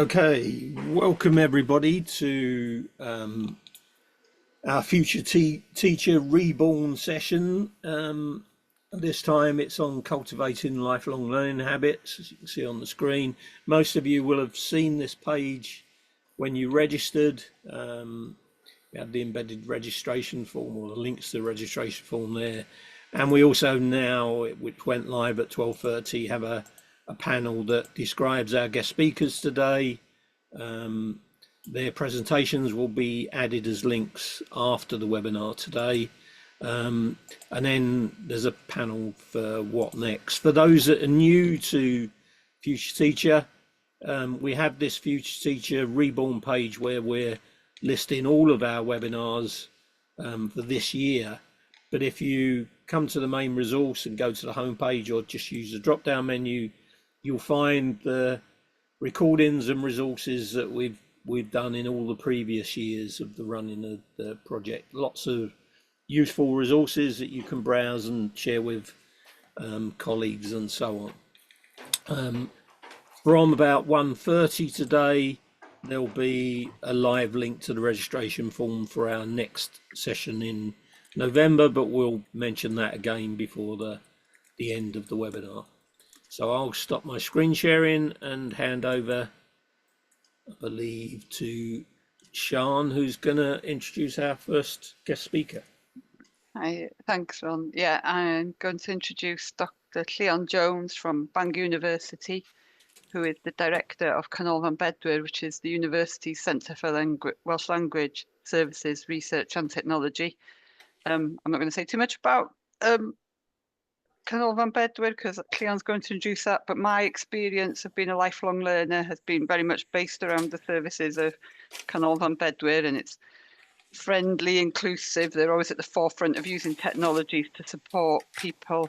Okay, welcome everybody to our Teacher Reborn session. This time it's on cultivating lifelong learning habits, as you can see on the screen. Most of you will have seen this page when you registered. We have the embedded registration form, or the links to the registration form there. And we also now, which went live at 12:30, have a panel that describes our guest speakers today. Their presentations will be added as links after the webinar today. And then there's a panel for what next. For those that are new to Future Teacher, we have this Future Teacher Reborn page where we're listing all of our webinars for this year. But if you come to the main resource and go to the home page, or just use the drop down menu, you'll find the recordings and resources that we've done in all the previous years of the running of the project. Lots of useful resources that you can browse and share with colleagues and so on. From about 1:30 today, there'll be a live link to the registration form for our next session in November, but we'll mention that again before the end of the webinar. So I'll stop my screen sharing and hand over, I believe, to Sian, who's going to introduce our first guest speaker. Hi, thanks, Ron. Yeah, I'm going to introduce Dr. Llion Jones from Bangor University, who is the director of Canolfan Bedwyr, which is the university's Centre for Welsh Language Services, Research and Technology. I'm not going to say too much about Canolfan Bedwyr because Llion's going to introduce that, but my experience of being a lifelong learner has been very much based around the services of Canolfan Bedwyr, and it's friendly, inclusive. They're always at the forefront of using technologies to support people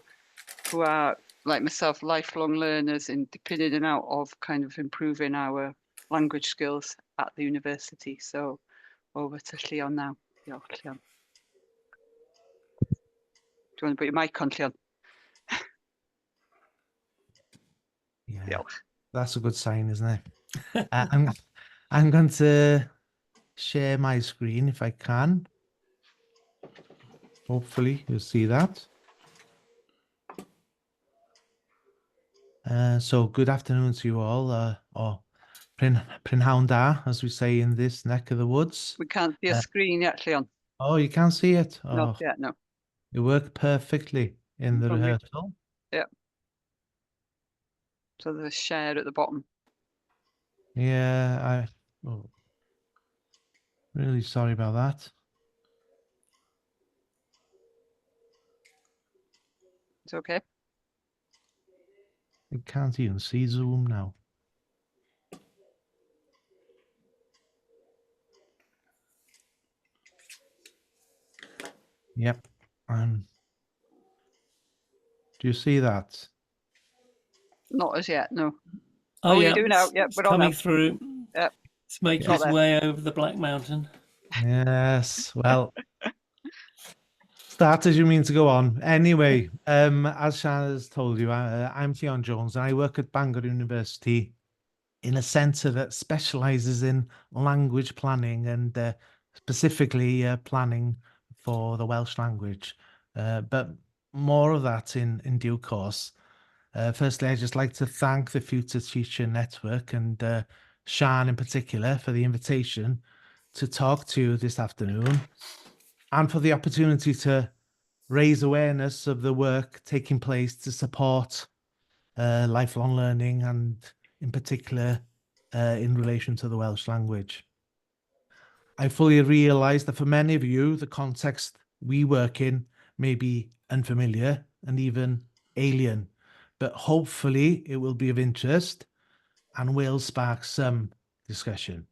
who are, like myself, lifelong learners in dipping in and out of kind of improving our language skills at the university. So over to Llion now. Yeah, Llion. Do you want to put your mic on, Llion? Yeah, that's a good sign, isn't it? I'm going to share my screen if I can. Hopefully you'll see that. So good afternoon to you all, or Prynhawn da, as we say in this neck of the woods. We can't see a screen yet, Llion. Oh, you can't see it? Oh, not yet, no. It worked perfectly in the rehearsal. Yeah. So there's a share at the bottom. Yeah, really sorry about that. It's okay. I can't even see Zoom now. Yep. Do you see that? Not as yet, no. Oh, yeah. You do now. Yep, we're coming on through. Yep. It's making its way over the Black Mountain. Yes. Well, start as you mean to go on. Anyway, as Sian has told you, I'm Llion Jones, and I work at Bangor University in a centre that specialises in language planning and specifically planning for the Welsh language. But more of that in due course. Firstly, I'd just like to thank the Future Teacher Network and Sian in particular for the invitation to talk to you this afternoon and for the opportunity to raise awareness of the work taking place to support lifelong learning and in particular in relation to the Welsh language. I fully realise that for many of you, the context we work in may be unfamiliar and even alien, but hopefully it will be of interest and will spark some discussion.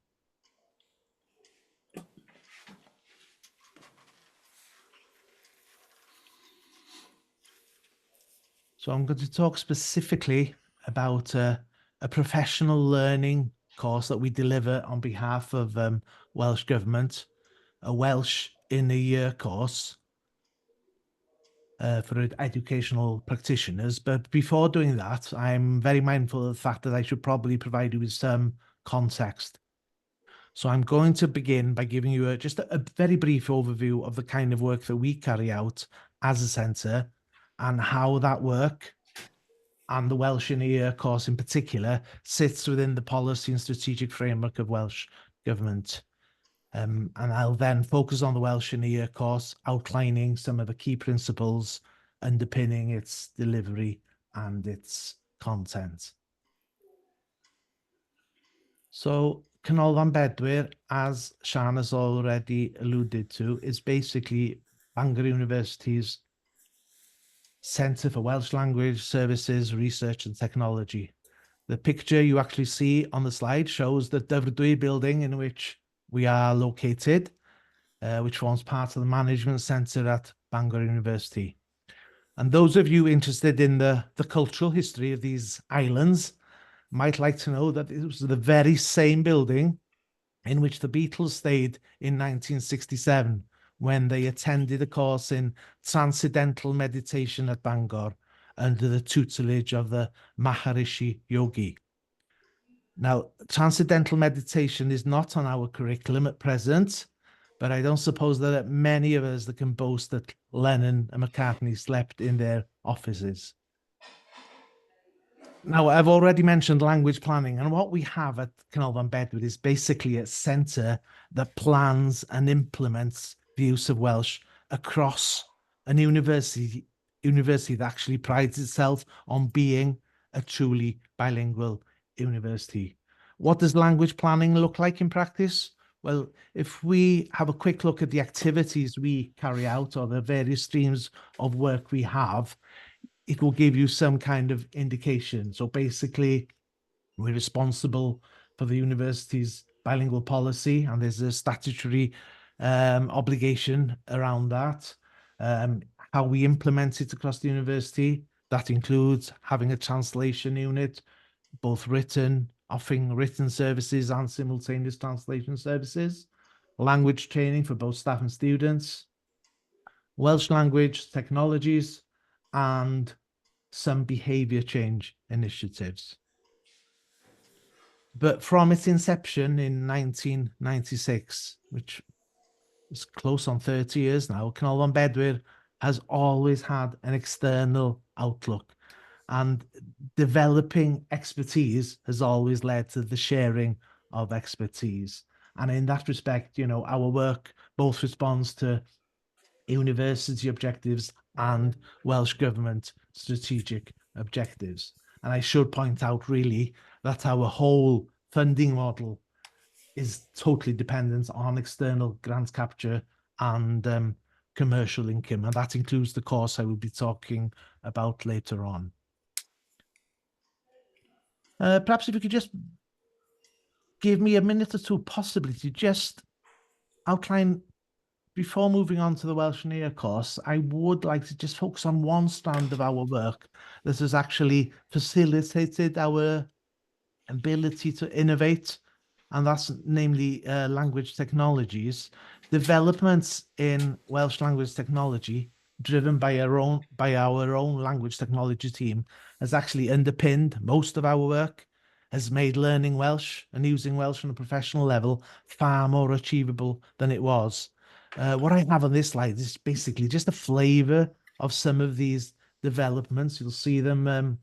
So I'm going to talk specifically about a professional learning course that we deliver on behalf of Welsh Government, a Welsh in a Year course for educational practitioners. But before doing that, I'm very mindful of the fact that I should probably provide you with some context. So I'm going to begin by giving you just a very brief overview of the kind of work that we carry out as a centre and how that work, and the Welsh in a Year course in particular, sits within the policy and strategic framework of Welsh Government. And I'll then focus on the Welsh in a Year course, outlining some of the key principles underpinning its delivery and its content. So Canolfan Bedwyr, as Sian has already alluded to, is basically Bangor University's Centre for Welsh Language Services, Research and Technology. The picture you actually see on the slide shows the Dyfrdwy building in which we are located, which forms part of the Management Centre at Bangor University. And those of you interested in the cultural history of these islands might like to know that it was the very same building in which the Beatles stayed in 1967 when they attended a course in Transcendental Meditation at Bangor under the tutelage of the Maharishi Yogi. Now, Transcendental Meditation is not on our curriculum at present, but I don't suppose there are many of us that can boast that Lennon and McCartney slept in their offices. Now, I've already mentioned language planning, and what we have at Canolfan Bedwyr is basically a centre that plans and implements the use of Welsh across a university that actually prides itself on being a truly bilingual university. What does language planning look like in practice? Well, if we have a quick look at the activities we carry out or the various streams of work we have, it will give you some kind of indication. So basically, we're responsible for the university's bilingual policy, and there's a statutory obligation around that. How we implement it across the university, that includes having a translation unit, both offering written services and simultaneous translation services, language training for both staff and students, Welsh language technologies, and some behaviour change initiatives. But from its inception in 1996, which is close on 30 years now, Canolfan Bedwyr has always had an external outlook, and developing expertise has always led to the sharing of expertise. And in that respect, you know, our work both responds to university objectives and Welsh Government strategic objectives. And I should point out really that our whole funding model is totally dependent on external grant capture and commercial income, and that includes the course I will be talking about later on. Perhaps if you could just give me a minute or two possibly to just outline, before moving on to the Welsh in a Year course, I would like to just focus on one strand of our work that has actually facilitated our ability to innovate, and that's namely language technologies. Developments in Welsh language technology, driven by our own language technology team, has actually underpinned most of our work, has made learning Welsh and using Welsh on a professional level far more achievable than it was. What I have on this slide is basically just a flavour of some of these developments. You'll see them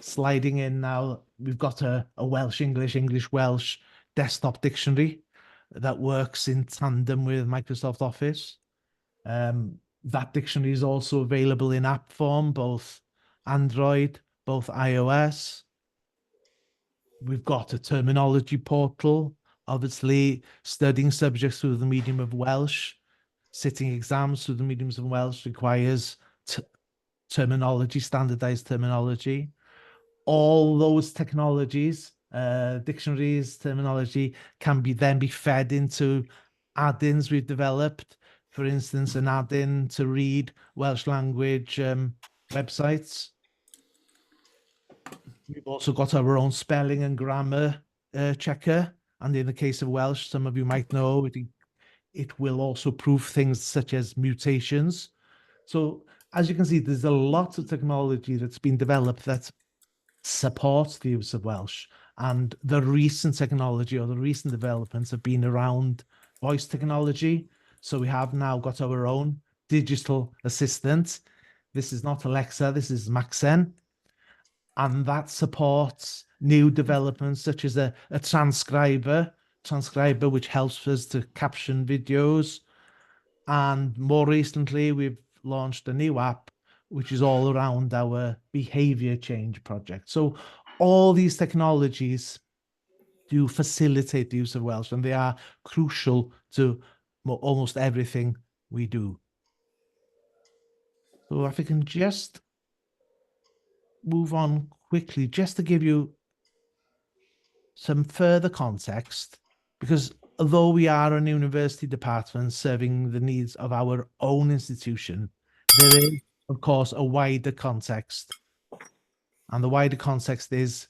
sliding in now. We've got a Welsh-English, English-Welsh desktop dictionary that works in tandem with Microsoft Office. That dictionary is also available in app form, both Android, both iOS. We've got a terminology portal, obviously studying subjects through the medium of Welsh. Sitting exams through the mediums of Welsh requires terminology, standardized terminology. All those technologies, dictionaries, terminology, can then be fed into add-ins we've developed. For instance, an add-in to read Welsh language websites. We've also got our own spelling and grammar checker. And in the case of Welsh, some of you might know, it will also prove things such as mutations. So as you can see, there's a lot of technology that's been developed that supports the use of Welsh. And the recent technology or the recent developments have been around voice technology. So we have now got our own digital assistant. This is not Alexa, this is Maxen. And that supports new developments such as a transcriber which helps us to caption videos. And more recently, we've launched a new app which is all around our behavior change project. So all these technologies do facilitate the use of Welsh, and they are crucial to almost everything we do. So if I can just move on quickly, just to give you some further context, because although we are an university department serving the needs of our own institution, there is, of course, a wider context. And the wider context is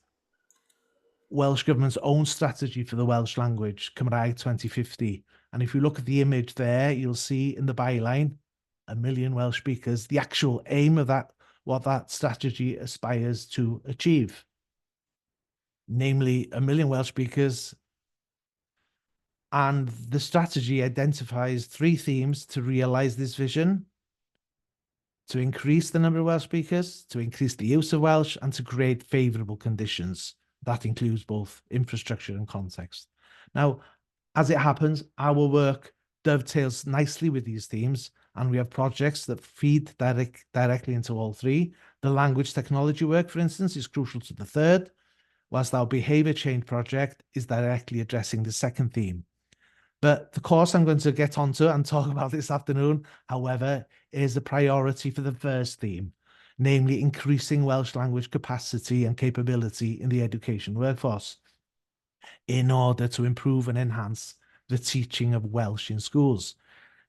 Welsh Government's own strategy for the Welsh language, Cymraeg 2050. And if you look at the image there, you'll see in the byline, 1 million Welsh speakers, the actual aim of that, what that strategy aspires to achieve. Namely, 1 million Welsh speakers. And the strategy identifies 3 themes to realize this vision: to increase the number of Welsh speakers, to increase the use of Welsh, and to create favourable conditions. That includes both infrastructure and context. Now, as it happens, our work dovetails nicely with these themes, and we have projects that feed directly into all 3. The language technology work, for instance, is crucial to the 3rd, whilst our behaviour change project is directly addressing the 2nd theme. But the course I'm going to get onto and talk about this afternoon, however, is a priority for the 1st theme, namely increasing Welsh language capacity and capability in the education workforce in order to improve and enhance the teaching of Welsh in schools.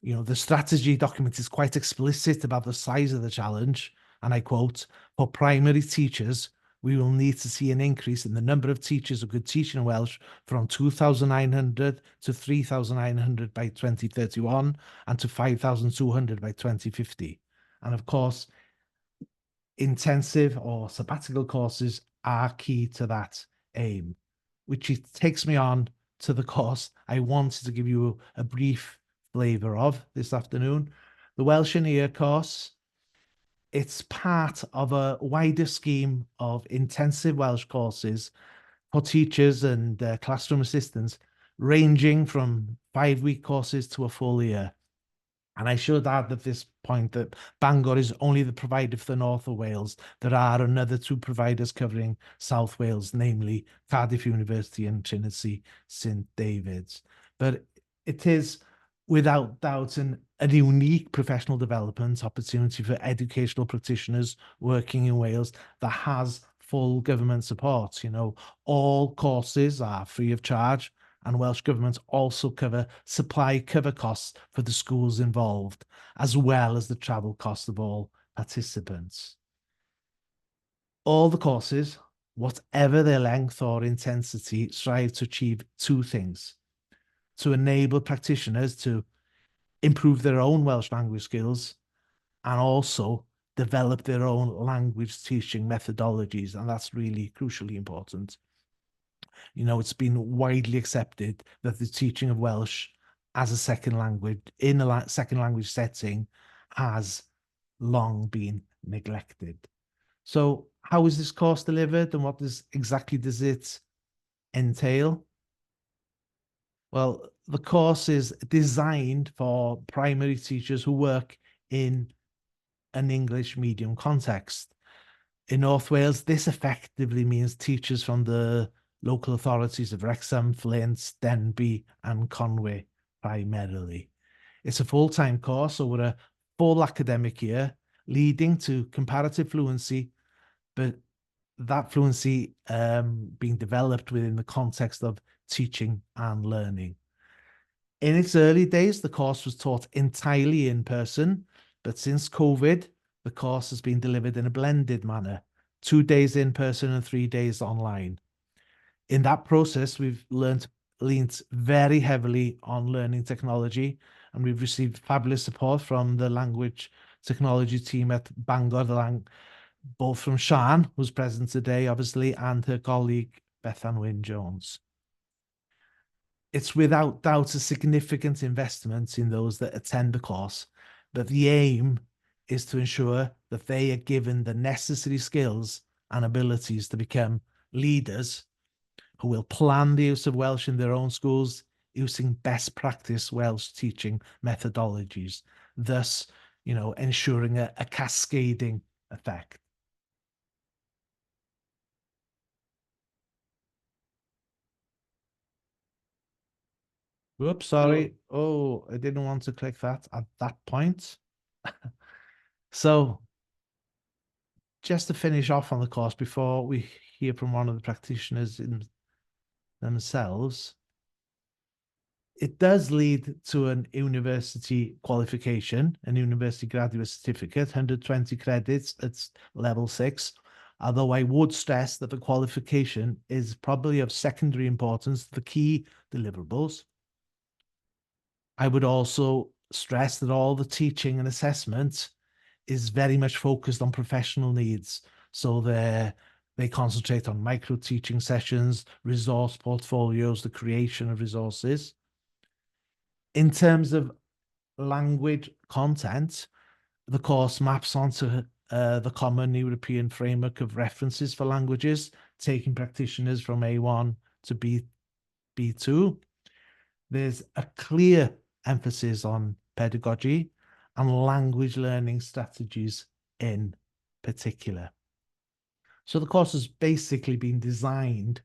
You know, the strategy document is quite explicit about the size of the challenge, and I quote, "For primary teachers, we will need to see an increase in the number of teachers who could teach in Welsh from 2,900 to 3,900 by 2031 and to 5,200 by 2050. And of course, intensive or sabbatical courses are key to that aim, which takes me on to the course I wanted to give you a brief flavour of this afternoon. The Welsh in Ear course. It's part of a wider scheme of intensive Welsh courses for teachers and classroom assistants, ranging from 5-week courses to a full year. And I should add at this point that Bangor is only the provider for the north of Wales. There are another 2 providers covering South Wales, namely Cardiff University and Trinity St David's. But it is without doubt a unique professional development opportunity for educational practitioners working in Wales that has full government support. You know, all courses are free of charge, and Welsh Government also cover supply cover costs for the schools involved, as well as the travel cost of all participants. All the courses, whatever their length or intensity, strive to achieve 2 things: to enable practitioners to improve their own Welsh language skills, and also develop their own language teaching methodologies. And that's really crucially important. You know, it's been widely accepted that the teaching of Welsh as a second language in a second language setting has long been neglected. So how is this course delivered, and what exactly does it entail? Well, the course is designed for primary teachers who work in an English medium context. In North Wales, this effectively means teachers from the local authorities of Wrexham, Flint, Denbigh and Conwy primarily. It's a full-time course over a full academic year, leading to comparative fluency, but that fluency being developed within the context of teaching and learning. In its early days, the course was taught entirely in person, but since COVID, the course has been delivered in a blended manner, 2 days in person and 3 days online. In that process, we've leaned very heavily on learning technology, and we've received fabulous support from the language technology team at Bangor, both from Sian, who's present today, obviously, and her colleague Llion Jones. It's without doubt a significant investment in those that attend the course, but the aim is to ensure that they are given the necessary skills and abilities to become leaders who will plan the use of Welsh in their own schools using best practice Welsh teaching methodologies, thus, ensuring a cascading effect. Whoops, sorry. Oh, I didn't want to click that at that point. So, just to finish off on the course before we hear from one of the practitioners themselves, it does lead to an university qualification, an university graduate certificate, 120 credits at level 6. Although I would stress that the qualification is probably of secondary importance to the key deliverables. I would also stress that all the teaching and assessment is very much focused on professional needs. So they concentrate on micro teaching sessions, resource portfolios, the creation of resources. In terms of language content, the course maps onto the Common European Framework of References for Languages, taking practitioners from A1 to B2. There's a clear emphasis on pedagogy and language learning strategies in particular. So the course has basically been designed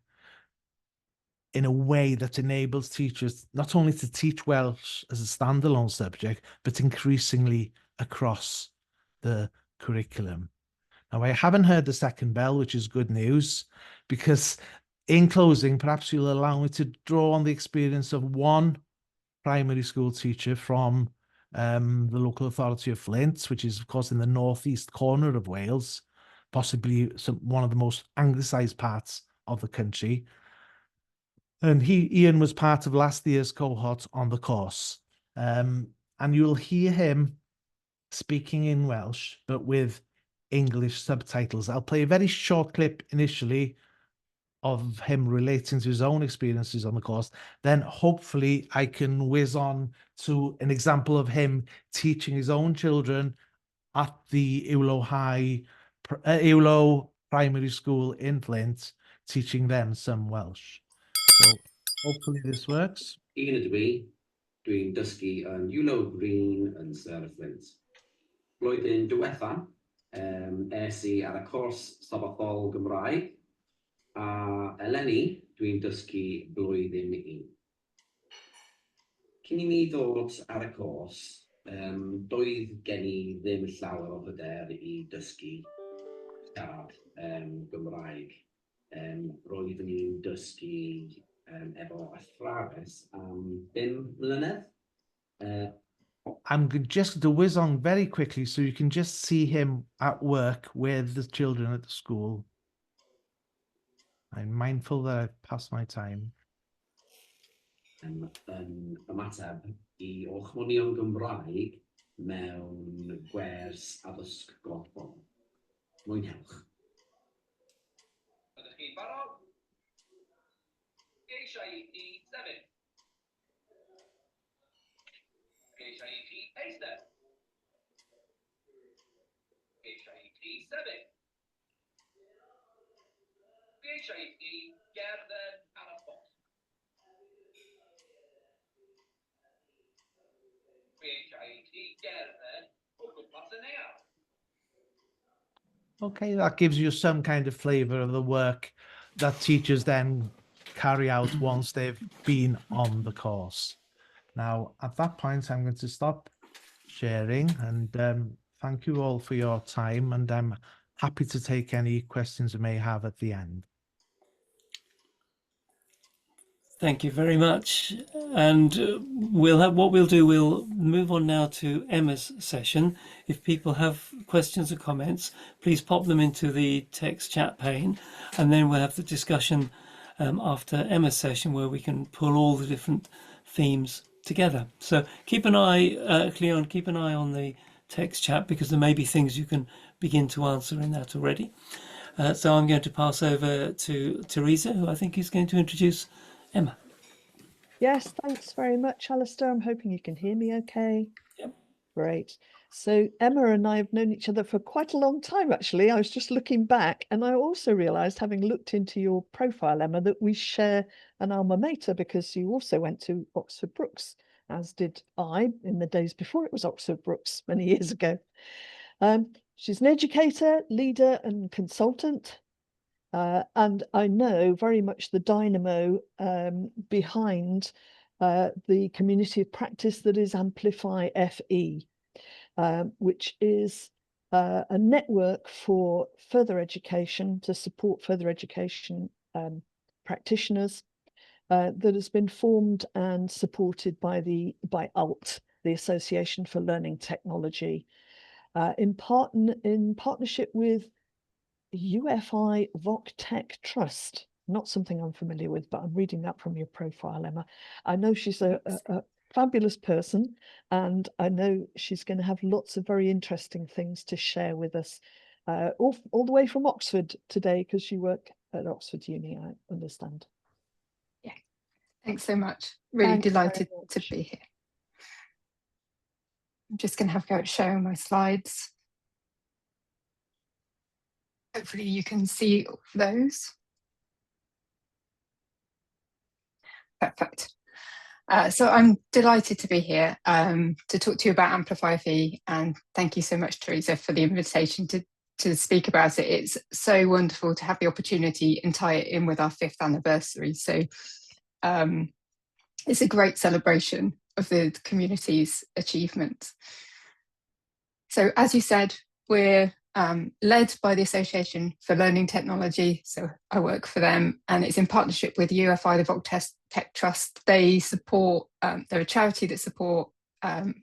in a way that enables teachers not only to teach Welsh as a standalone subject, but increasingly across the curriculum. Now, I haven't heard the second bell, which is good news, because in closing, perhaps you'll allow me to draw on the experience of one primary school teacher from the local authority of Flint, which is, of course, in the northeast corner of Wales, possibly one of the most anglicised parts of the country. And Ian was part of last year's cohort on the course. And you'll hear him speaking in Welsh, but with English subtitles. I'll play a very short clip initially of him relating to his own experiences on the course. Then hopefully I can whiz on to an example of him teaching his own children at the Iwlo Primary School in Flint, teaching them some Welsh. So hopefully this works. Un ydw I, dwi'n dysgu yn Iwlo Green yn Sir Flint. Blwyddyn diwetha, es I ar y cwrs sabothol Gymraeg, a eleni dwi'n dysgu blwyddyn 1. Cyn I mi ddod ar y cwrs, doedd gen I ddim llawer o hyder I dysgu siarad Gymraeg. Roeddwn i'n dysgu efo athrawes am 5 mlynedd. I'm just going to whiz on very quickly so you can just see him at work with the children at the school. I'm mindful that I've passed my time. Yn ymateb I orchmonion Gymraeg mewn gwers addysg gofal. Mwynhewch. Ydych chi'n barod? Eisiau I chi sefyll. Eisiau I chi eistedd. Eisiau I chi sefyll. Eisiau I chi gerdded ar y ffordd. Eisiau I chi gerdded o gwmpas y neuadd. Okay, that gives you some kind of flavour of the work that teachers then carry out once they've been on the course. Now, at that point, I'm going to stop sharing and thank you all for your time, and I'm happy to take any questions you may have at the end. Thank you very much. And what we'll do, we'll move on now to Emma's session. If people have questions or comments, please pop them into the text chat pane, and then we'll have the discussion after Emma's session where we can pull all the different themes together. So keep an eye, Llion, keep an eye on the text chat, because there may be things you can begin to answer in that already. So I'm going to pass over to Teresa, who I think is going to introduce Emma. Yes, thanks very much, Alistair. I'm hoping you can hear me okay. Yep. Great. So Emma and I have known each other for quite a long time, actually. I was just looking back, and I also realised, having looked into your profile, Emma, that we share an alma mater, because you also went to Oxford Brookes, as did I in the days before it was Oxford Brookes many years ago. She's an educator, leader and consultant. And I know very much the dynamo behind the community of practice that is AmplifyFE, which is a network for further education, to support further education practitioners, that has been formed and supported by ALT, the Association for Learning Technology, in partnership with UFI Voc Tech Trust. Not something I'm familiar with, but I'm reading that from your profile, Emma. I know she's a fabulous person, and I know she's going to have lots of very interesting things to share with us, all the way from Oxford today, because you work at Oxford Uni, I understand. Yeah, thanks so much. Really Thanks very delighted to much. be here. I'm just going to have a go at sharing my slides. Hopefully you can see those. Perfect. So I'm delighted to be here to talk to you about AmplifyFE, and thank you so much, Teresa, for the invitation to speak about it. It's so wonderful to have the opportunity and tie it in with our 5th anniversary. So it's a great celebration of the community's achievements. So as you said, we're led by the Association for Learning Technology, so I work for them, and it's in partnership with UFI, the Voc Tech Trust. They support, they're a charity that support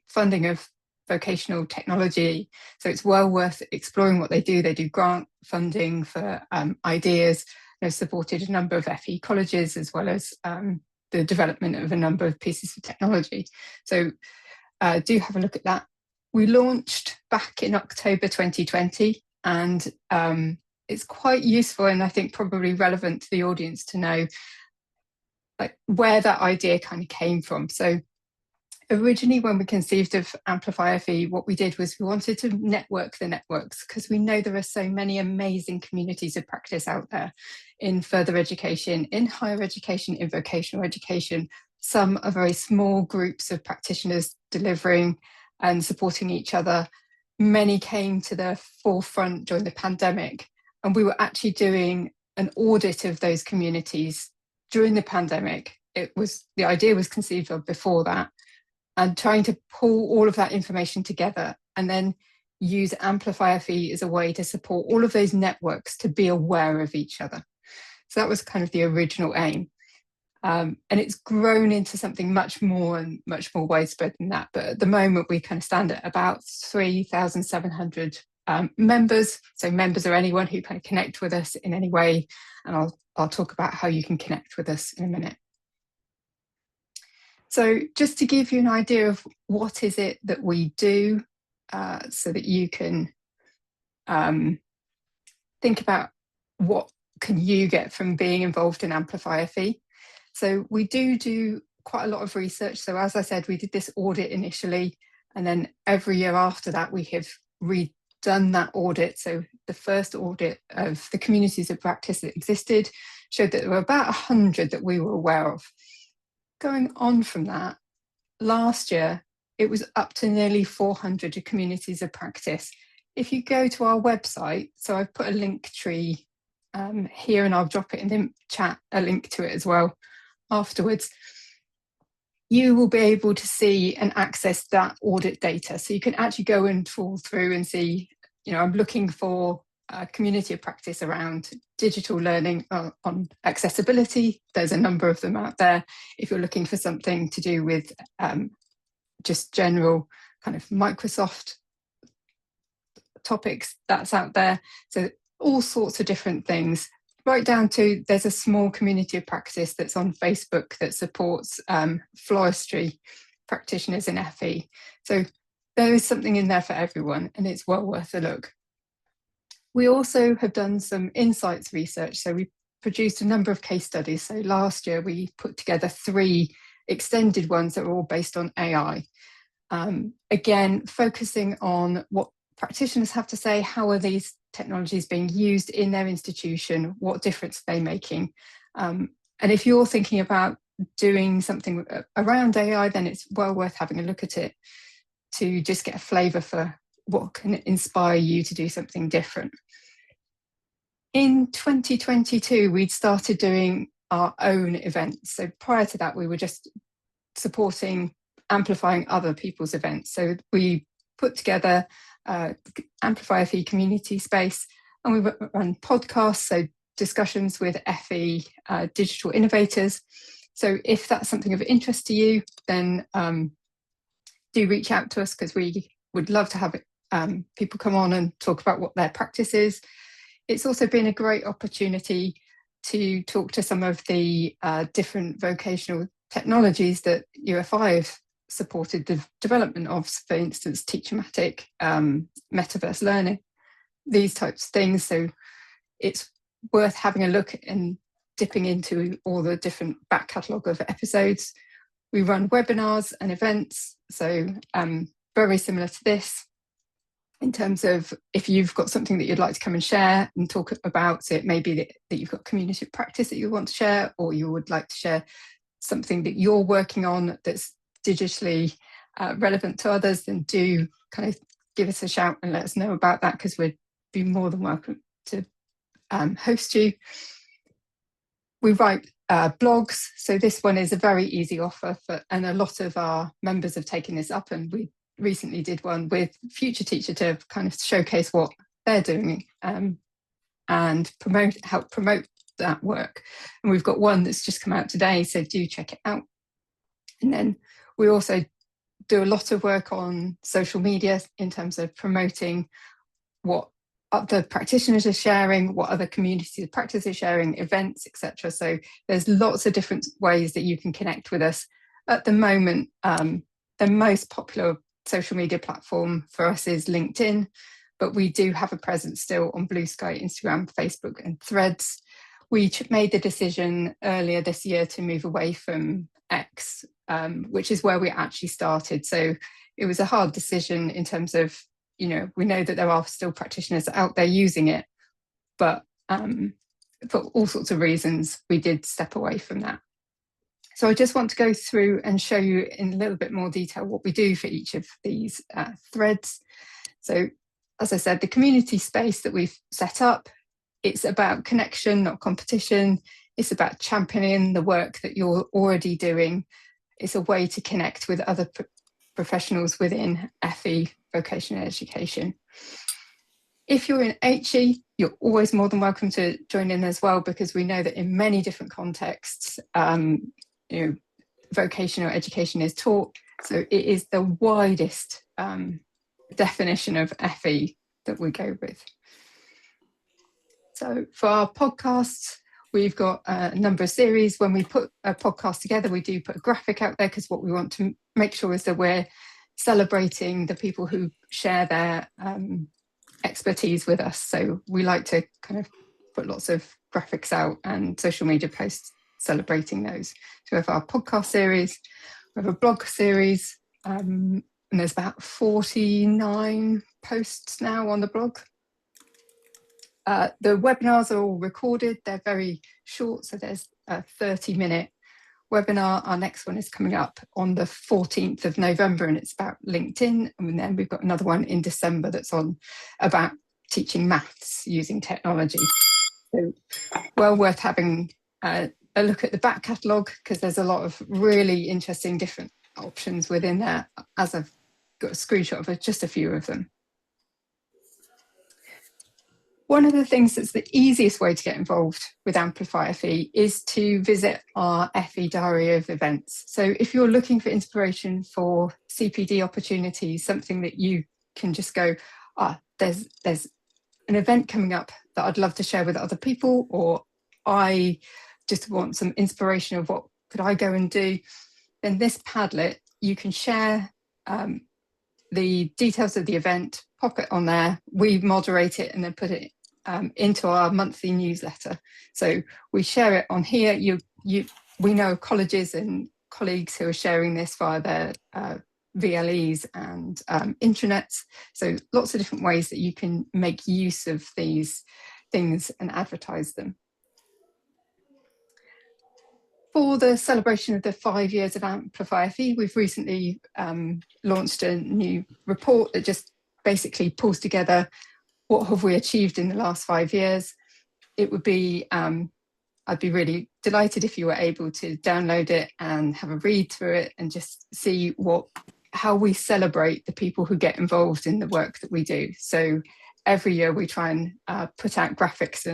funding of vocational technology, so it's well worth exploring what they do. They do grant funding for ideas. They've supported a number of FE colleges, as well as the development of a number of pieces of technology. So do have a look at that. We launched back in October 2020, and it's quite useful, and I think probably relevant to the audience to know like where that idea kind of came from. So originally, when we conceived of AmplifyFE, what we did was we wanted to network the networks, because we know there are so many amazing communities of practice out there in further education, in higher education, in vocational education. Some are very small groups of practitioners delivering and supporting each other. Many came to the forefront during the pandemic, and we were actually doing an audit of those communities during the pandemic. The idea was conceived of before that, and trying to pull all of that information together and then use AmplifyFE as a way to support all of those networks to be aware of each other. So that was kind of the original aim. And it's grown into something much more widespread than that. But at the moment, we kind of stand at about 3,700 members. So members are anyone who kind of connect with us in any way. And I'll talk about how you can connect with us in a minute. So just to give you an idea of what is it that we do, so that you can think about what can you get from being involved in AmplifyFE. So we do quite a lot of research. So as I said, we did this audit initially, and then every year after that, we have redone that audit. So the first audit of the communities of practice that existed showed that there were about 100 that we were aware of. Going on from that, last year, it was up to nearly 400 communities of practice. If you go to our website, so I've put a link tree here, and I'll drop it in the chat, a link to it as well afterwards, you will be able to see and access that audit data. So you can actually go and trawl through and see, I'm looking for a community of practice around digital learning on accessibility. There's a number of them out there. If you're looking for something to do with just general kind of Microsoft topics, that's out there. So all sorts of different things, right down to there's a small community of practice that's on Facebook that supports floristry practitioners in FE. So there is something in there for everyone, and it's well worth a look. We also have done some insights research. So we produced a number of case studies. So last year we put together 3 extended ones that were all based on AI. Again, focusing on what practitioners have to say, how are these technologies being used in their institution, what difference are they making? And if you're thinking about doing something around AI, then it's well worth having a look at it to just get a flavour for what can inspire you to do something different. In 2022, we'd started doing our own events. So prior to that, we were just supporting, amplifying other people's events. So we put together AmplifyFE community space, and we run podcasts, so discussions with FE digital innovators. So if that's something of interest to you, then do reach out to us, because we would love to have people come on and talk about what their practice is. It's also been a great opportunity to talk to some of the different vocational technologies that UFI have supported the development of, for instance, Teachermatic, metaverse learning, these types of things. So it's worth having a look and dipping into all the different back catalogue of episodes. We run webinars and events, so very similar to this, in terms of if you've got something that you'd like to come and share and talk about. So it may be that you've got community practice that you want to share, or you would like to share something that you're working on that's digitally relevant to others, then do kind of give us a shout and let us know about that, because we'd be more than welcome to host you. We write blogs, so this one is a very easy offer, and a lot of our members have taken this up, and we recently did one with Future Teacher to kind of showcase what they're doing and help promote that work. And we've got one that's just come out today, so do check it out. And then we also do a lot of work on social media in terms of promoting what other practitioners are sharing, what other communities of practice are sharing, events, etc. So there's lots of different ways that you can connect with us. At the moment, the most popular social media platform for us is LinkedIn, but we do have a presence still on Blue Sky, Instagram, Facebook, and Threads. We made the decision earlier this year to move away from X, which is where we actually started. So it was a hard decision in terms of, you know, we know that there are still practitioners out there using it, but for all sorts of reasons, we did step away from that. So I just want to go through and show you in a little bit more detail what we do for each of these threads. So as I said, the community space that we've set up, it's about connection, not competition. It's about championing the work that you're already doing. It's a way to connect with other professionals within FE, vocational education. If you're in HE, you're always more than welcome to join in as well, because we know that in many different contexts, you know, vocational education is taught. So it is the widest definition of FE that we go with. So for our podcasts, we've got a number of series. When we put a podcast together, we do put a graphic out there, because what we want to make sure is that we're celebrating the people who share their expertise with us. So we like to kind of put lots of graphics out and social media posts celebrating those. So we have our podcast series, we have a blog series, and there's about 49 posts now on the blog. The webinars are all recorded, they're very short, so there's a 30-minute webinar. Our next one is coming up on the 14th of November, and it's about LinkedIn. And then we've got another one in December that's on about teaching maths using technology. So well worth having a look at the back catalogue, because there's a lot of really interesting different options within there, as I've got a screenshot of just a few of them. One of the things that's the easiest way to get involved with AmplifyFE is to visit our FE diary of events. So if you're looking for inspiration for CPD opportunities, something that you can just go, there's an event coming up that I'd love to share with other people, or I just want some inspiration of what could I go and do, then this Padlet, you can share the details of the event, pop it on there, we moderate it and then put it into our monthly newsletter. So we share it on here. We know colleges and colleagues who are sharing this via their VLEs and intranets. So lots of different ways that you can make use of these things and advertise them. For the celebration of the 5 years of AmplifyFE, we've recently launched a new report that just basically pulls together what have we achieved in the last 5 years. It would be, I'd be really delighted if you were able to download it and have a read through it and just see how we celebrate the people who get involved in the work that we do. So every year we try and put out graphics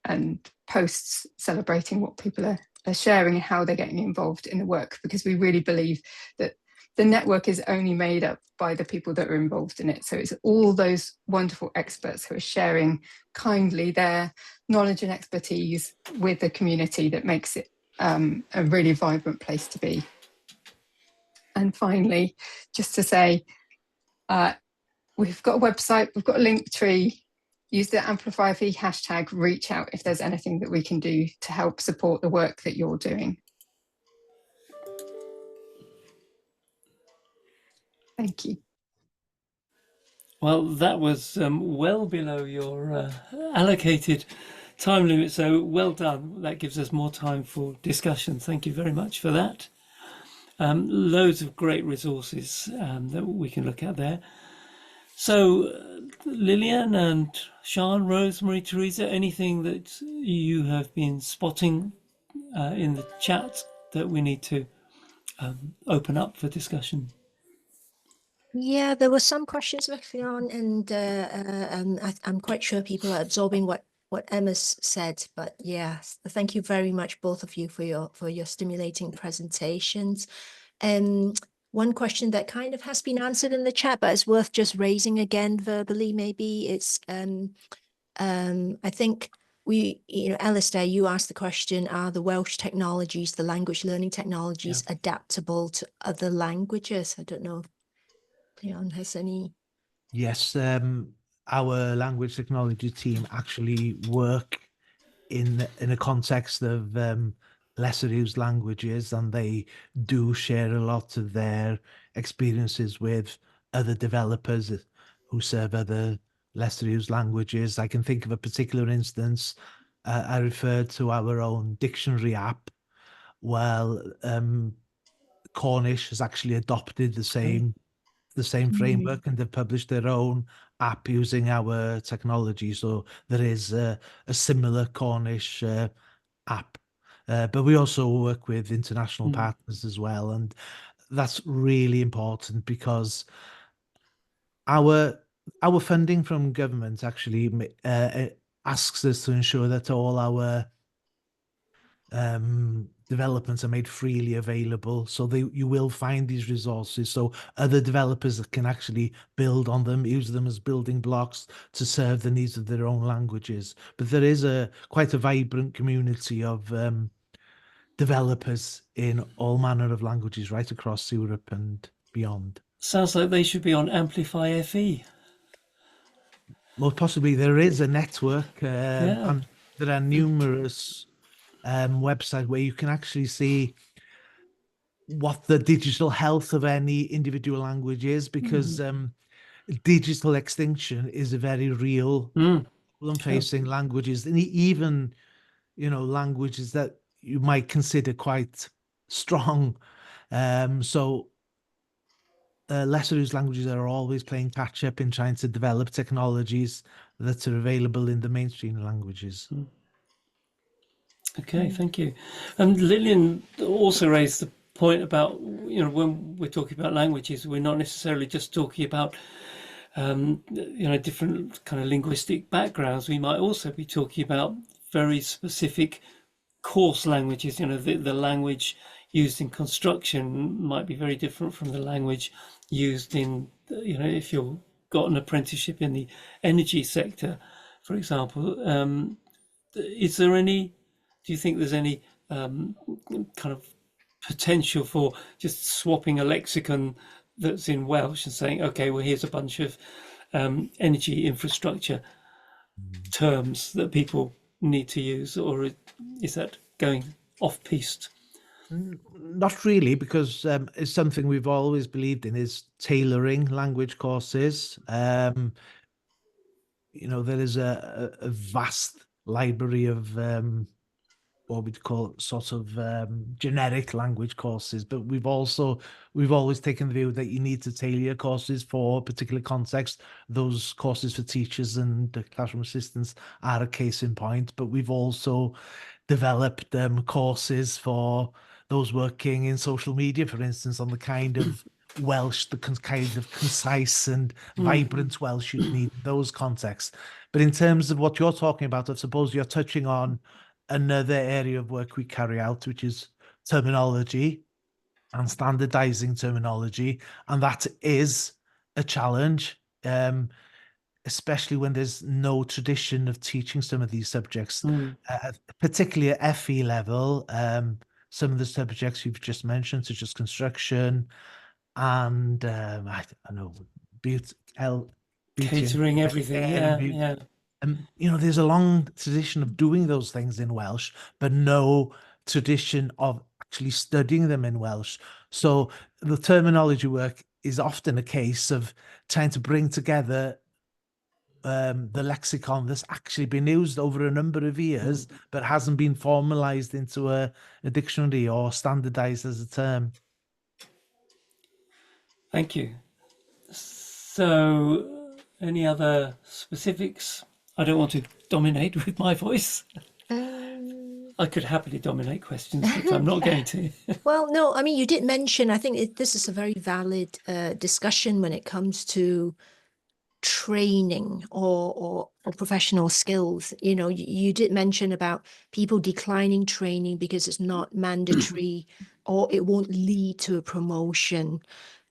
and posts celebrating what people are sharing and how they're getting involved in the work, because we really believe that the network is only made up by the people that are involved in it. So it's all those wonderful experts who are sharing kindly their knowledge and expertise with the community that makes it a really vibrant place to be. And finally, just to say, we've got a website, we've got a link tree. Use the AmplifyFE hashtag, reach out if there's anything that we can do to help support the work that you're doing. Thank you. Well, that was well below your allocated time limit, so well done. That gives us more time for discussion. Thank you very much for that. Loads of great resources that we can look at there. So, Llion and Sian, Rosemary, Teresa, anything that you have been spotting in the chat that we need to open up for discussion? Yeah, there were some questions actually on, and I'm quite sure people are absorbing what Emma's said. But yeah, thank you very much, both of you, for your stimulating presentations. One question that kind of has been answered in the chat, but it's worth just raising again verbally. Maybe it's I think Alistair, you asked the question: are the Welsh technologies, the language learning technologies, adaptable to other languages? I don't know. Llion has any? Yes, our language technology team actually work in a context of lesser used languages, and they do share a lot of their experiences with other developers who serve other lesser used languages. I can think of a particular instance. I referred to our own dictionary app. Well, Cornish has actually adopted the same framework, and they've published their own app using our technology. So there is a similar Cornish app, but we also work with international partners as well, and that's really important because our funding from government actually asks us to ensure that all our developments are made freely available, so you will find these resources so other developers can actually build on them, use them as building blocks to serve the needs of their own languages. But there is quite a vibrant community of developers in all manner of languages right across Europe and beyond. Sounds like they should be on AmplifyFE. Most possibly there is a network, and there are numerous website where you can actually see what the digital health of any individual language is, because digital extinction is a very real problem facing languages, and even languages that you might consider quite strong. So lesser used languages are always playing catch up in trying to develop technologies that are available in the mainstream languages. Okay, thank you. And Llion also raised the point about, when we're talking about languages, we're not necessarily just talking about, different kind of linguistic backgrounds. We might also be talking about very specific course languages. The language used in construction might be very different from the language used in, if you've got an apprenticeship in the energy sector, for example. Do you think there's any kind of potential for just swapping a lexicon that's in Welsh and saying, okay, well, here's a bunch of energy infrastructure terms that people need to use, or is that going off-piste? Not really, because it's something we've always believed in, is tailoring language courses. You know, there is a vast library of what we'd call sort of generic language courses, but we've always taken the view that you need to tailor your courses for a particular context. Those courses for teachers and classroom assistants are a case in point, but we've also developed courses for those working in social media, for instance, on the kind of Welsh, the kind of concise and vibrant Welsh you'd need in those contexts. But in terms of what you're talking about, I suppose you're touching on another area of work we carry out, which is terminology and standardizing terminology. And that is a challenge, especially when there's no tradition of teaching some of these subjects, particularly at FE level. Some of the subjects you've just mentioned, such as construction and I don't know, beauty, Catering, everything. Yeah. You know, there's a long tradition of doing those things in Welsh, but no tradition of actually studying them in Welsh. So the terminology work is often a case of trying to bring together the lexicon that's actually been used over a number of years, but hasn't been formalized into a dictionary or standardized as a term. Thank you. So, any other specifics? I don't want to dominate with my voice. I could happily dominate questions, but I'm not going to. Well, no, I mean, you did mention, I think this is a very valid discussion when it comes to training or professional skills. You know, you did mention about people declining training because it's not mandatory or it won't lead to a promotion.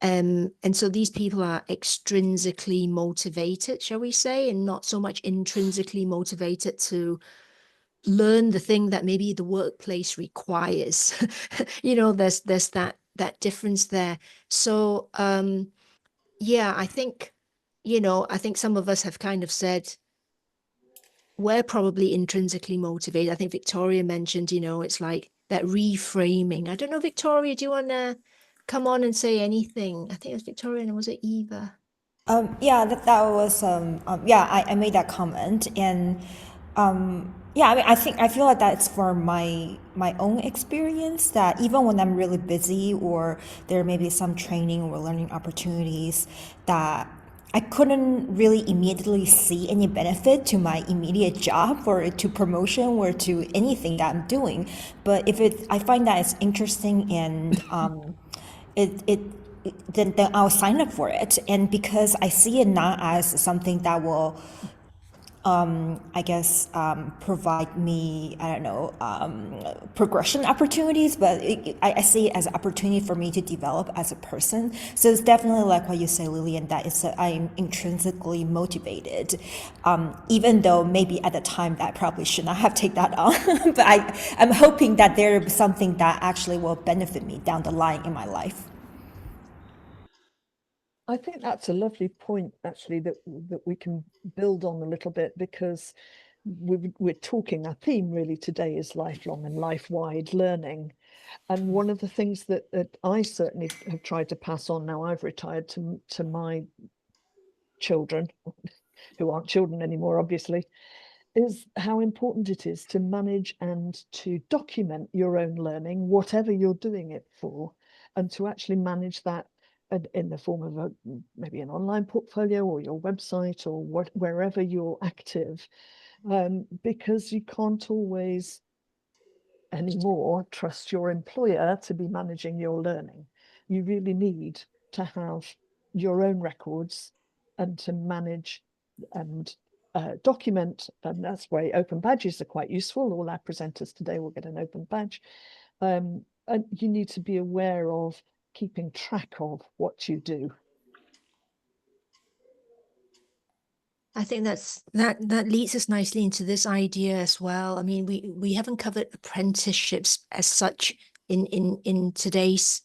And so these people are extrinsically motivated, shall we say, and not so much intrinsically motivated to learn the thing that maybe the workplace requires. You know, there's that difference there. So yeah, I think, you know, I think some of us have kind of said we're probably intrinsically motivated. I think Victoria mentioned, you know, it's like that reframing. I don't know, Victoria, do you want to come on and say anything? I think it was Victoria, and was it Eva? Yeah, that was yeah, I made that comment, and yeah, I mean, I feel like that's for my own experience, that even when I'm really busy or there may be some training or learning opportunities that I couldn't really immediately see any benefit to my immediate job or to promotion or to anything that I'm doing. But if I find that it's interesting and then I'll sign up for it. And because I see it not as something that will, I guess, provide me, I don't know, progression opportunities, but I see it as an opportunity for me to develop as a person. So it's definitely like what you say, Llion, that I'm intrinsically motivated, even though maybe at the time that I probably should not have taken that on. But I'm hoping that there's something that actually will benefit me down the line in my life. I think that's a lovely point, actually, that we can build on a little bit, because we're talking, our theme really today is lifelong and life-wide learning. And one of the things that I certainly have tried to pass on now I've retired to my children, who aren't children anymore, obviously, is how important it is to manage and to document your own learning, whatever you're doing it for, and to actually manage that in the form of maybe an online portfolio or your website or wherever you're active, because you can't always anymore trust your employer to be managing your learning. You really need to have your own records and to manage and document, and that's why open badges are quite useful. All our presenters today will get an open badge. And you need to be aware of keeping track of what you do. I think that leads us nicely into this idea as well. I mean, we haven't covered apprenticeships as such in today's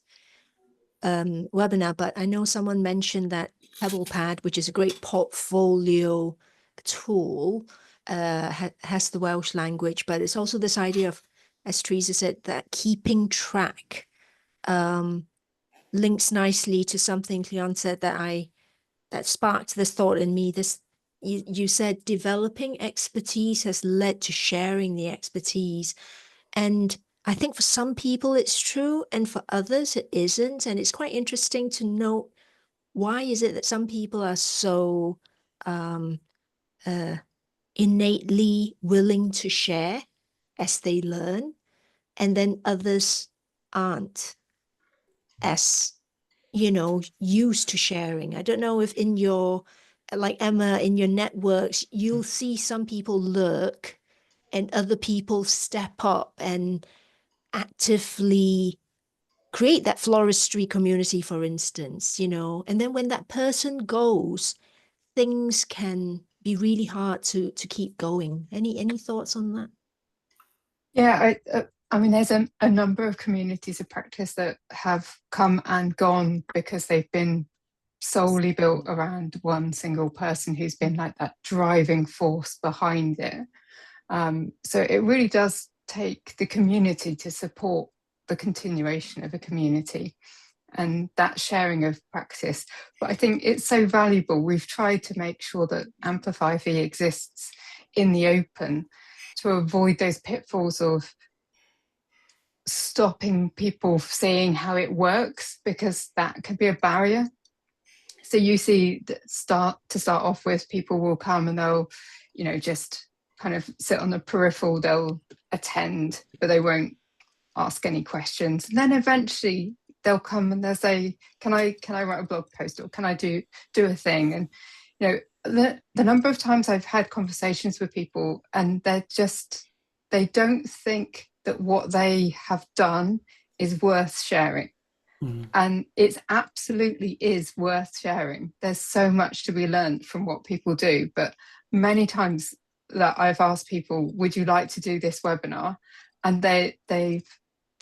webinar, but I know someone mentioned that PebblePad, which is a great portfolio tool, has the Welsh language, but it's also this idea of, as Teresa said, that keeping track links nicely to something Llion said that sparked this thought in me. You said developing expertise has led to sharing the expertise. And I think for some people it's true, and for others it isn't. And it's quite interesting to note, why is it that some people are so innately willing to share as they learn, and then others aren't as, used to sharing? I don't know if in your, like Emma, in your networks, you'll see some people lurk and other people step up and actively create that floristry community, for instance, and then when that person goes, things can be really hard to keep going. Any thoughts on that? Yeah, I mean, there's a number of communities of practice that have come and gone because they've been solely built around one single person who's been like that driving force behind it. So it really does take the community to support the continuation of a community and that sharing of practice. But I think it's so valuable. We've tried to make sure that AmplifyFE exists in the open to avoid those pitfalls of stopping people seeing how it works, because that could be a barrier. So you see, start off with, people will come and they'll, just kind of sit on the peripheral, they'll attend, but they won't ask any questions. And then eventually they'll come and they'll say, can I write a blog post, or can I do a thing? And the number of times I've had conversations with people and they don't think that what they have done is worth sharing. And it absolutely is worth sharing. There's so much to be learned from what people do. But many times that I've asked people, would you like to do this webinar? And they've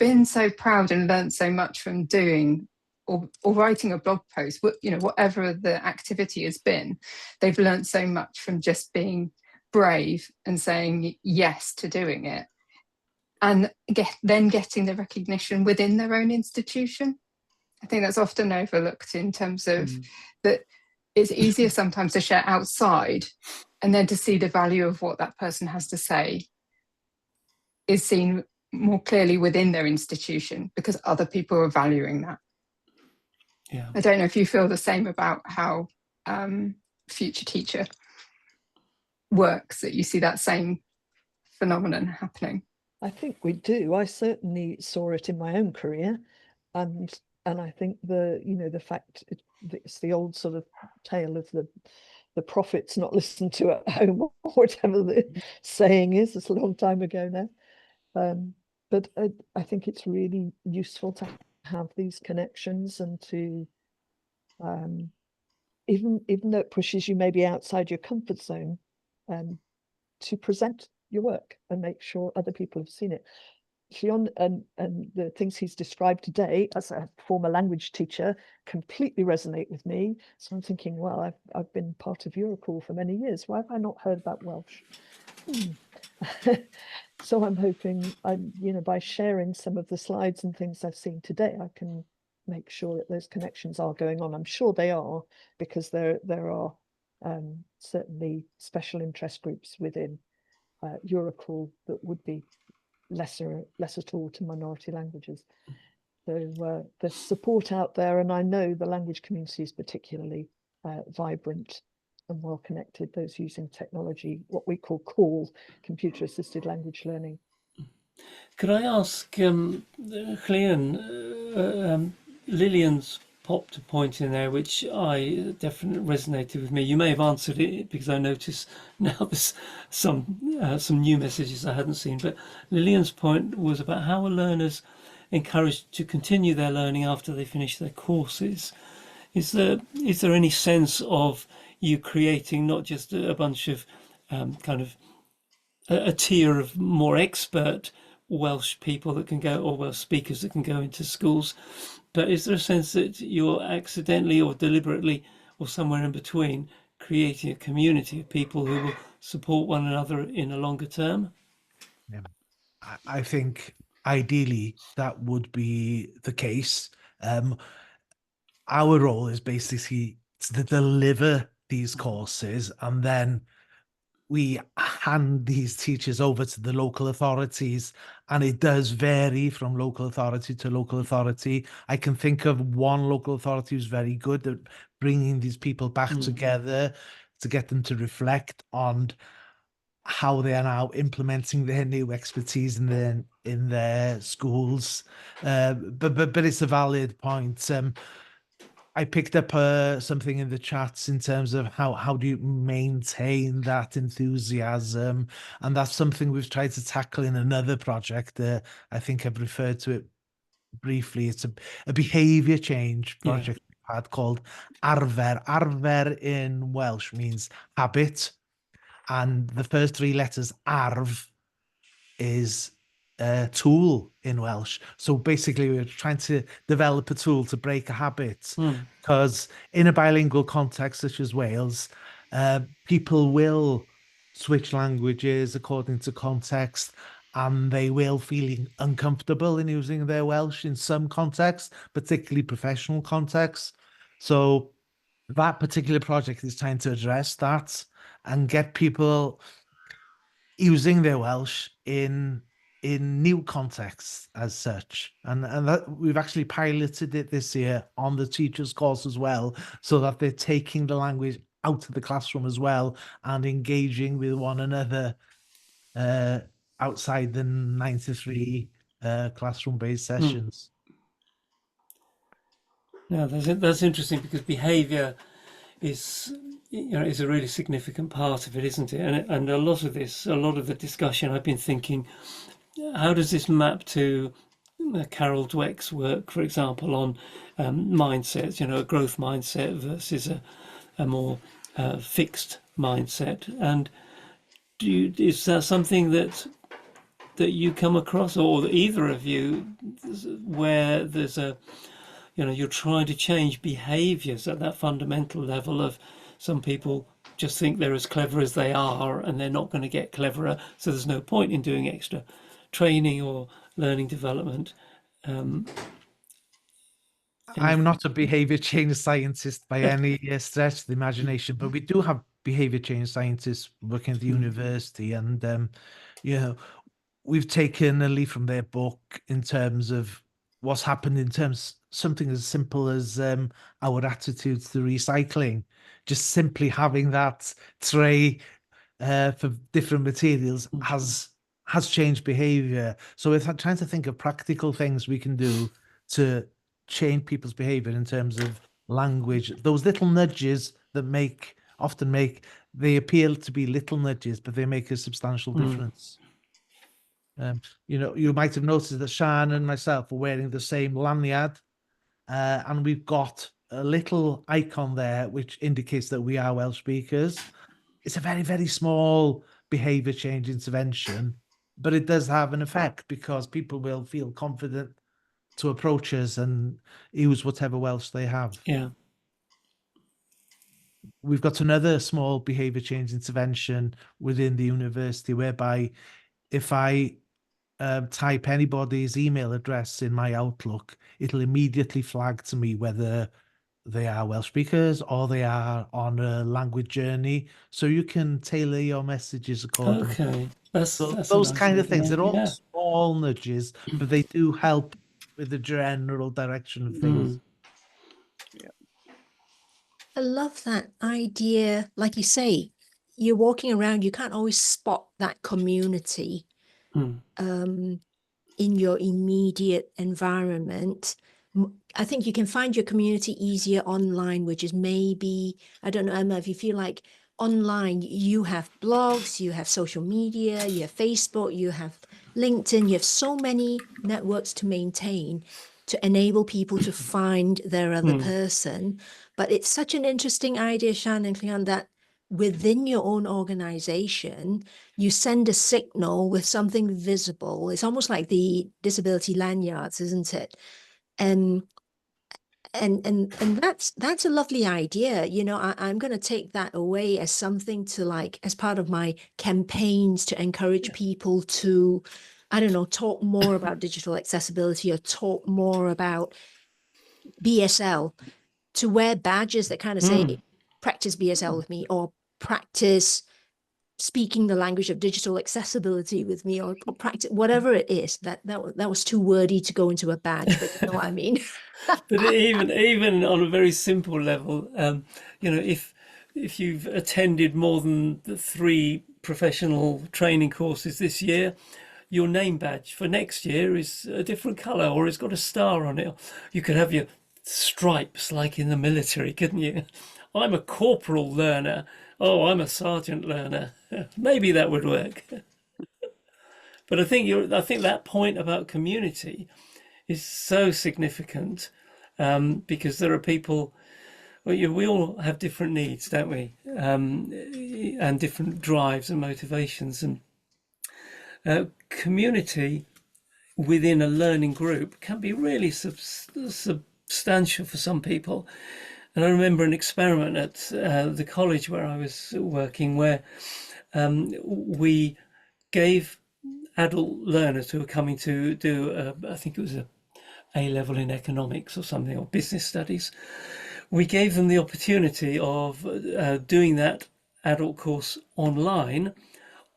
been so proud and learned so much from doing or writing a blog post, whatever the activity has been. They've learned so much from just being brave and saying yes to doing it, and then getting the recognition within their own institution. I think that's often overlooked in terms of that it's easier sometimes to share outside, and then to see the value of what that person has to say is seen more clearly within their institution because other people are valuing that. Yeah. I don't know if you feel the same about how Future Teacher works, that you see that same phenomenon happening. I think we do. I certainly saw it in my own career, and I think the fact it's the old sort of tale of the prophets not listened to at home, or whatever the saying is. It's a long time ago now, but I think it's really useful to have these connections, and to even though it pushes you maybe outside your comfort zone, to present your work and make sure other people have seen it. Llion and the things he's described today as a former language teacher completely resonate with me. So I'm thinking, well, I've been part of Eurocall for many years. Why have I not heard about Welsh? So I'm hoping by sharing some of the slides and things I've seen today, I can make sure that those connections are going on. I'm sure they are, because there are certainly special interest groups within Eurocall that would be lesser at all to minority languages. So there's support out there, and I know the language community is particularly vibrant and well connected, those using technology, what we call computer assisted language learning. Could I ask Llion, Lillian's popped a point in there which I definitely resonated with me. You may have answered it, because I noticed now there's some new messages I hadn't seen. But Lillian's point was about how are learners encouraged to continue their learning after they finish their courses. Is there any sense of you creating not just a bunch of kind of a tier of more expert Welsh people that can go, or Welsh speakers that can go into schools, but is there a sense that you're accidentally or deliberately or somewhere in between creating a community of people who will support one another in a longer term? Yeah. I think ideally that would be the case. Our role is basically to deliver these courses, and then we hand these teachers over to the local authorities, and it does vary from local authority to local authority. I can think of one local authority who's very good at bringing these people back together to get them to reflect on how they are now implementing their new expertise in their schools. But it's a valid point. I picked up something in the chats in terms of how do you maintain that enthusiasm, and that's something we've tried to tackle in another project. I think I've referred to it briefly. It's a behaviour change project we've had called Arfer. Arfer in Welsh means habit, and the first three letters arf is a tool in Welsh. So basically, we're trying to develop a tool to break a habit, because in a bilingual context such as Wales, people will switch languages according to context, and they will feel uncomfortable in using their Welsh in some contexts, particularly professional contexts. So that particular project is trying to address that and get people using their Welsh in new contexts as such, and that we've actually piloted it this year on the teachers course as well, so that they're taking the language out of the classroom as well and engaging with one another outside the 9 to 3 classroom-based sessions. Now that's interesting, because behaviour is is a really significant part of it, isn't it? And a lot of the discussion, I've been thinking, how does this map to Carol Dweck's work, for example, on mindsets? A growth mindset versus a more fixed mindset. And is that something that you come across, or either of you, where there's you're trying to change behaviours at that fundamental level of some people just think they're as clever as they are and they're not going to get cleverer, so there's no point in doing extra training or learning development. I'm not a behavior change scientist by any stretch of the imagination, but we do have behavior change scientists working at the university, and we've taken a leaf from their book in terms of what's happened in terms something as simple as our attitudes to recycling. Just simply having that tray for different materials has changed behavior. So we're trying to think of practical things we can do to change people's behavior in terms of language. Those little nudges that often they appear to be little nudges, but they make a substantial difference. You might have noticed that Sian and myself are wearing the same lanyard, and we've got a little icon there which indicates that we are Welsh speakers. It's a very, very small behavior change intervention, but it does have an effect, because people will feel confident to approach us and use whatever Welsh they have. Yeah. We've got another small behavior change intervention within the university, whereby if I type anybody's email address in my Outlook, it'll immediately flag to me whether they are Welsh speakers or they are on a language journey, so you can tailor your messages accordingly. Okay, that's those kind of things. They're all yeah. small nudges, but they do help with the general direction of things. I love that idea. Like you say, you're walking around, you can't always spot that community in your immediate environment. I think you can find your community easier online, which is maybe, I don't know, Emma, if you feel like online, you have blogs, you have social media, you have Facebook, you have LinkedIn, you have so many networks to maintain to enable people to find their other person. But it's such an interesting idea, Sian and Llion, that within your own organization, you send a signal with something visible. It's almost like the disability lanyards, isn't it? And and that's a lovely idea. You know, I'm going to take that away as something to, like, as part of my campaigns to encourage people to, I don't know, talk more about digital accessibility, or talk more about BSL, to wear badges that kind of say practice BSL with me, or practice speaking the language of digital accessibility with me, or practice whatever it is. That was too wordy to go into a badge, but you know what I mean. But even on a very simple level, you know, if you've attended more than the 3 professional training courses this year, your name badge for next year is a different colour, or it's got a star on it. You could have your stripes like in the military, couldn't you? I'm a corporal learner. Oh, I'm a sergeant learner. Maybe that would work. But I think that point about community is so significant, because there are people. Well, we all have different needs, don't we? And different drives and motivations, and community within a learning group can be really substantial for some people. And I remember an experiment at the college where I was working, where we gave adult learners who were coming to do, I think it was A level in economics or something, or business studies. We gave them the opportunity of doing that adult course online,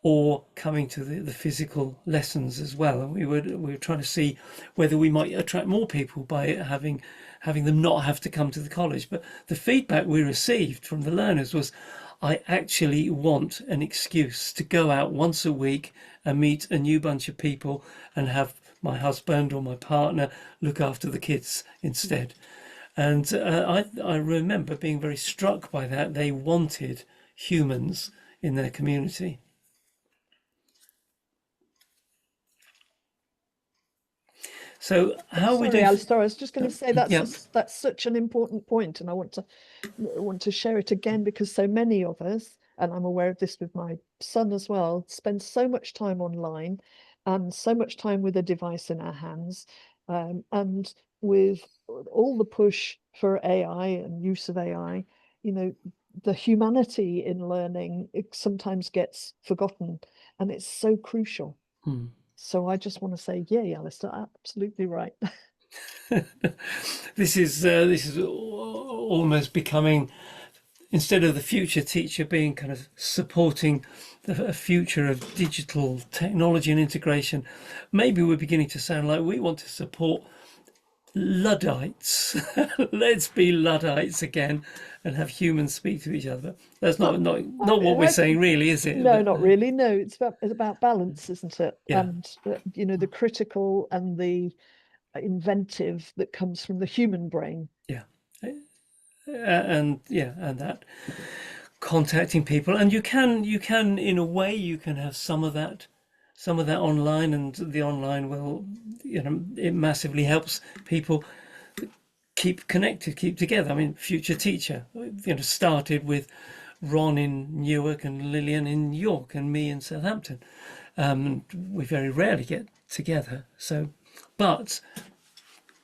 or coming to the physical lessons as well. And we were trying to see whether we might attract more people by having them not have to come to the college. But the feedback we received from the learners was, I actually want an excuse to go out once a week and meet a new bunch of people, and have my husband or my partner look after the kids instead. And I remember being very struck by that. They wanted humans in their community. So how we do? Alistair, I was just going to say that's Yep. that's such an important point, and I want to share it again, because so many of us, and I'm aware of this with my son as well, spend so much time online, and so much time with a device in our hands, and with all the push for AI and use of AI, you know, the humanity in learning, it sometimes gets forgotten, and it's so crucial. So I just want to say, yeah, Alistair, absolutely right. This is almost becoming, instead of the future teacher being kind of supporting a future of digital technology and integration, maybe we're beginning to sound like we want to support Luddites. Let's be Luddites again and have humans speak to each other. That's not what we're saying, really, is it? No, not really. No, it's about balance, isn't it? Yeah. And you know, the critical and the inventive that comes from the human brain. Yeah. And that contacting people, and you can in a way, you can have some of that online, and the online will, you know, it massively helps people keep connected, keep together. I mean, Future Teacher, you know, started with Ron in Newark and Llion in York and me in Southampton. We very rarely get together, but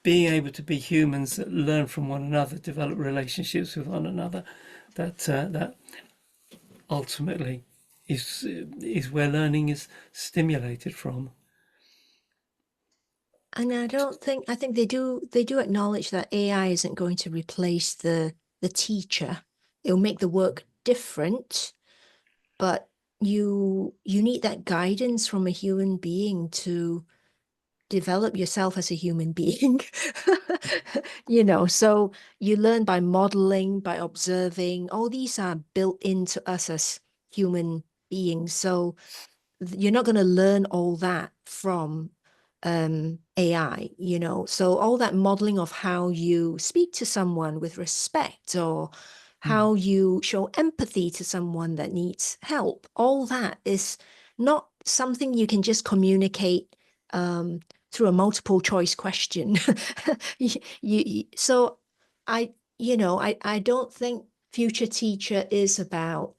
being able to be humans that learn from one another, develop relationships with one another, that ultimately is where learning is stimulated from. And I think they do acknowledge that AI isn't going to replace the teacher. It'll make the work different, but you need that guidance from a human being to develop yourself as a human being. You know, so you learn by modeling, by observing. All these are built into us as human beings. So you're not going to learn all that from AI, you know. So all that modeling of how you speak to someone with respect, or how you show empathy to someone that needs help, all that is not something you can just communicate through a multiple choice question. So I don't think Future Teacher is about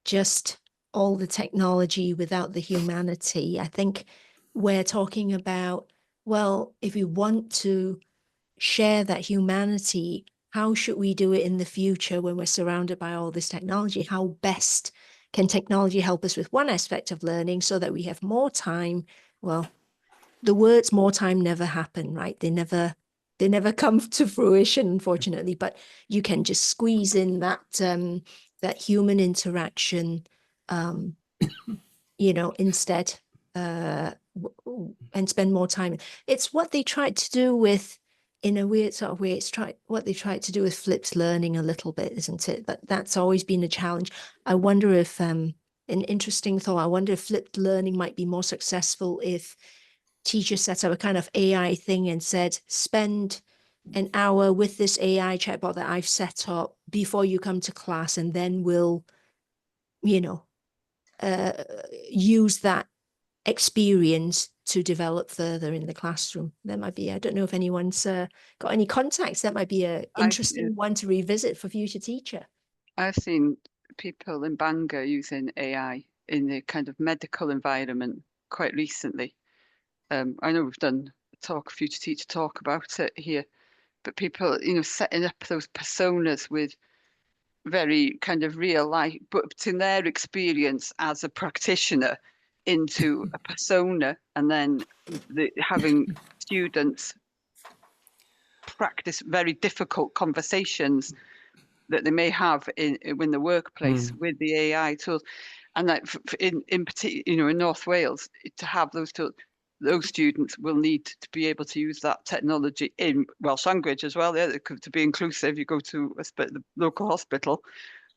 just all the technology without the humanity. I think we're talking about, well, if we want to share that humanity. How should we do it in the future when we're surrounded by all this technology? How best can technology help us with one aspect of learning so that we have more time? Well, the words more time never happen, right? They never come to fruition, unfortunately, but you can just squeeze in that that human interaction, instead, and spend more time. It's what they tried to do with, in a weird sort of way, what they tried to do with flipped learning a little bit, isn't it? But that's always been a challenge. I wonder if, an interesting thought, I wonder if flipped learning might be more successful if teachers set up a kind of AI thing and said, spend an hour with this AI chatbot that I've set up before you come to class, and then we'll, use that experience to develop further in the classroom. That might be, I don't know if anyone's got any contacts. That might be an interesting one to revisit for future teacher. I've seen people in Bangor using AI in the kind of medical environment quite recently. I know we've done future teacher talk about it here, but people, setting up those personas with very kind of real life, but in their experience as a practitioner into a persona, and then having students practice very difficult conversations that they may have in the workplace with the AI tools. And that in particular, in North Wales, to have those tools, those students will need to be able to use that technology in Welsh language as well. Yeah, to be inclusive. You go to the local hospital,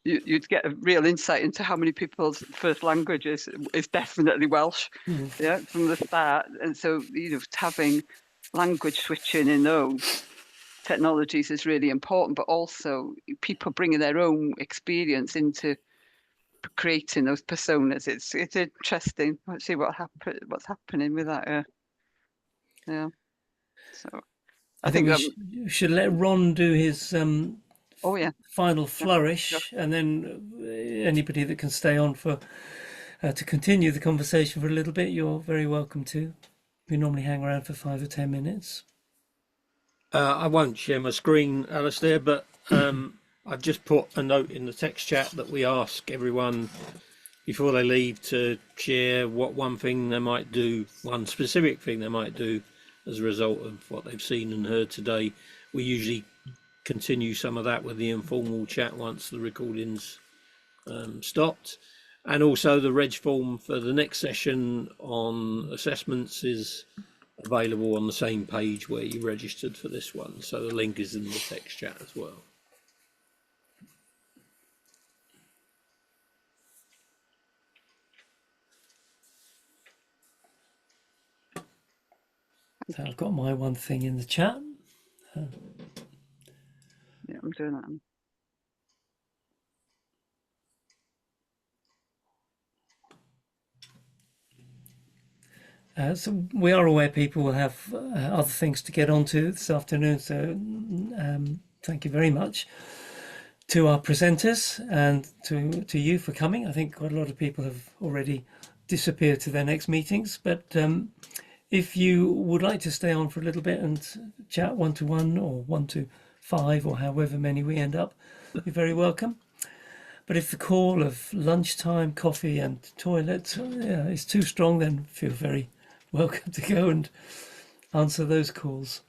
you'd get a real insight into how many people's first language is definitely Welsh. Yeah, from the start. And so, having language switching in those technologies is really important, but also people bringing their own experience into creating those personas. It's interesting. Let's see what's happening with that. Yeah. So I think we should let Ron do his final flourish, and then anybody that can stay on for to continue the conversation for a little bit, you're very welcome to. We normally hang around for 5 or 10 minutes. I won't share my screen, Alistair, but I've just put a note in the text chat that we ask everyone before they leave to share one specific thing they might do as a result of what they've seen and heard today. We usually continue some of that with the informal chat once the recording's stopped. And also the reg form for the next session on assessments is available on the same page where you registered for this one. So the link is in the text chat as well. So I've got my one thing in the chat. Yeah, I'm doing that. So we are aware people will have other things to get onto this afternoon. So thank you very much to our presenters and to you for coming. I think quite a lot of people have already disappeared to their next meetings, but if you would like to stay on for a little bit and chat 1-to-1 or 1-to-5 or however many we end up, you're very welcome. But if the call of lunchtime, coffee and toilet is too strong, then feel very welcome to go and answer those calls.